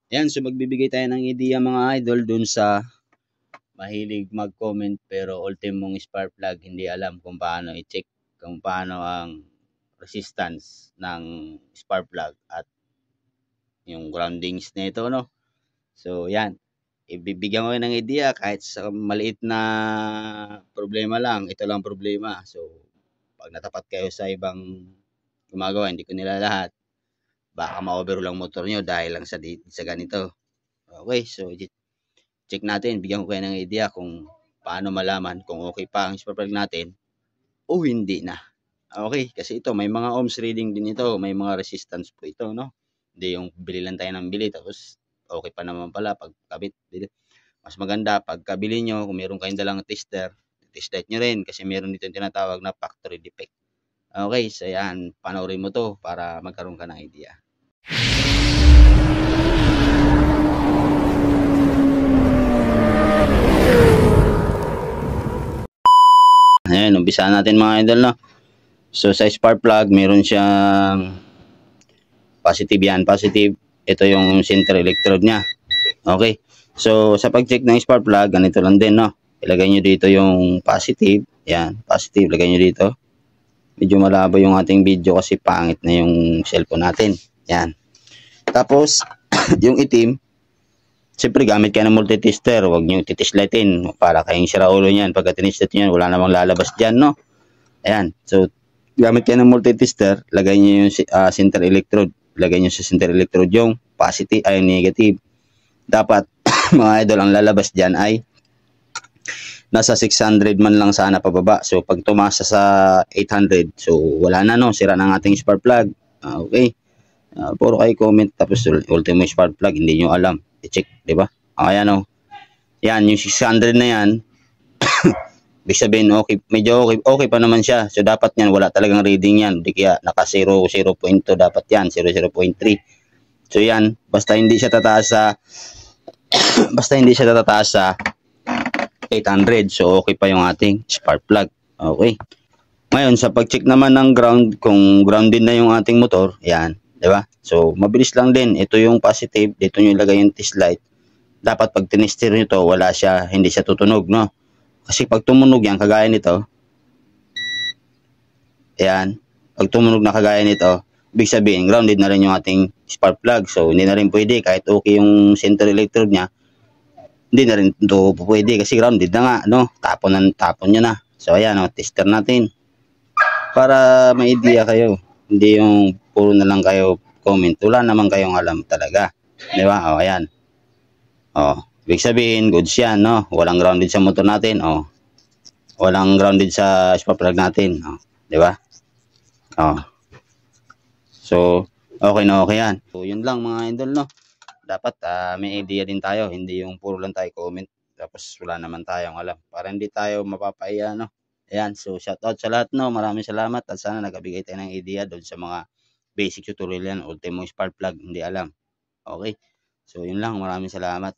Ayan, so magbibigay tayo ng idea mga idol dun sa mahilig mag-comment pero ultimong spark plug hindi alam kung paano i-check kung paano ang resistance ng spark plug at yung groundings nito, no? So, yan. Ibibigyan ko kayo ng idea kahit sa maliit na problema lang, ito lang problema. So, pag natapat kayo sa ibang gumagawa, hindi ko nila lahat, baka ma-overhaul ang motor nyo dahil lang sa ganito. Okay, so check natin, bigyan ko kayo ng idea kung paano malaman kung okay pa ang spark plug natin o hindi na. Okay, kasi ito may mga ohms reading din ito, may mga resistance po ito, no? Hindi yung bili lang tayo ng bili tapos okay pa naman pala pag kabit. Mas maganda pag kabili nyo, kung meron kayong dalang tester, test nyo rin kasi meron dito yung tinatawag na factory defect. Okay, so yan, panoorin mo to para magkaroon ka ng idea. Ayan, umpisa natin mga idol, no? So, sa spark plug, meron siyang positive yan, positive. Ito yung center electrode niya. Okay. So, sa pag-check ng spark plug, ganito lang din, no? Ilagay nyo dito yung positive. Yan, positive. Ilagay nyo dito. Medyo malabo yung ating video kasi pangit na yung cellphone natin. Yan. Tapos, yung itim, siyempre gamit kayo ng multitester. Huwag nyo titislightin para kayong siraulo niyan. Pagka tinislit nyo yan, wala namang lalabas dyan, no? Ayan. So, gamit kayo ng multitester, lagay nyo yung center electrode. Lagay nyo sa center electrode yung positive, ay negative. Dapat, mga idol, ang lalabas dyan ay nasa 600 man lang sana pababa. So, pag tumasa sa 800, so, wala na, no? Sira na ang ating spark plug. Okay. Puro kayo comment, tapos ultimo spark plug, hindi nyo alam. I-check, di ba? Ayan, no? Yan, yung 600 na yan, ibig sabihin, okay, medyo okay pa naman siya. So, dapat yan, wala talagang reading yan. Di kaya, naka 0.2 dapat yan, 0.3. So, yan, basta hindi siya tataas sa basta hindi siya tataas sa 800. So, okay pa yung ating spark plug. Okay. Ngayon, sa pag-check naman ng ground, kung grounded na yung ating motor, yan, di ba? So, mabilis lang din. Ito yung positive, dito nyo ilagay yung test light. Dapat pag tinester nyo to, wala siya, hindi siya tutunog, no? Kasi pag tumunog yan, kagaya nito, yan, pag tumunog na kagaya nito, ibig sabihin, grounded na rin yung ating spark plug. So, hindi na rin pwede, kahit okay yung center electrode niya, hindi na rin ito pwede kasi grounded na nga, no? Tapon nyo na. So, ayan, no? Tester natin. Para may idea kayo. Hindi yung puro na lang kayo comment. Wala naman kayong alam talaga. Di ba? O, ayan. O, ibig sabihin, goods yan, no? Walang grounded sa motor natin. O, walang grounded sa spark plug natin. O, di ba? O. So, okay na okay yan. So, yun lang mga idol, no? Dapat may idea din tayo, hindi yung puro lang tayo comment tapos wala naman tayong alam para hindi tayo mapapaiya, no? Ayan, so shout out sa lahat, no? Maraming salamat at sana nagabigay tayo ng idea doon sa mga basic tutorial yan, ultimo spark plug, hindi alam. Okay, so yun lang, maraming salamat.